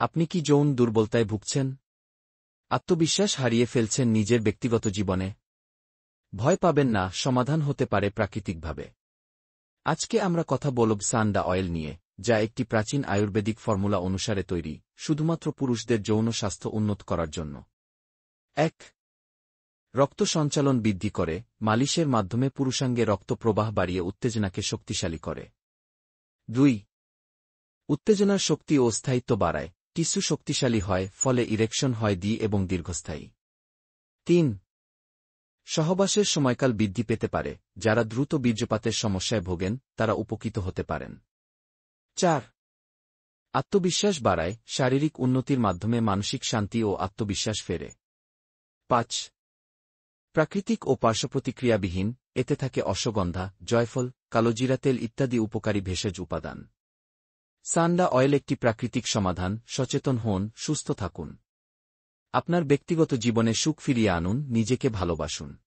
আপনি কি যৌন দুর্বলতায় ভুগছেন? আত্মবিশ্বাস হারিয়ে ফেলছেন নিজের ব্যক্তিগত জীবনে? ভয় পাবেন না, সমাধান হতে পারে প্রাকৃতিকভাবে। আজকে আমরা কথা বলব সান্ডা অয়েল নিয়ে, যা একটি প্রাচীন আয়ুর্বেদিক ফর্মুলা অনুসারে তৈরি, শুধুমাত্র পুরুষদের যৌন স্বাস্থ্য উন্নত করার জন্য। ১. রক্ত সঞ্চালন বৃদ্ধি করে, মালিশের মাধ্যমে পুরুষাঙ্গে রক্ত প্রবাহ বাড়িয়ে উত্তেজনাকে শক্তিশালী করে। ২. উত্তেজনার শক্তি ও স্থায়িত্ব বাড়ায়, টিস্যু শক্তিশালী হয়, ফলে ইরেকশন হয় এবং দীর্ঘস্থায়ী। ৩. সহবাসের সময়কাল বৃদ্ধি পেতে পারে, যারা দ্রুত বীর্যপাতের সমস্যায় ভোগেন তারা উপকৃত হতে পারেন। ৪. আত্মবিশ্বাস বাড়ায়, শারীরিক উন্নতির মাধ্যমে মানসিক শান্তি ও আত্মবিশ্বাস ফেরে। ৫. প্রাকৃতিক ও পার্শ্বপ্রতিক্রিয়াবিহীন, এতে থাকে অশ্বগন্ধা, জয়ফল, কালোজিরা তেল ইত্যাদি উপকারী ভেষজ উপাদান। সান্ডা অয়েল একটি প্রাকৃতিক সমাধান। সচেতন হন, সুস্থ থাকুন। আপনার ব্যক্তিগত জীবনে সুখ ফিরিয়ে আনুন, নিজেকে ভালোবাসুন।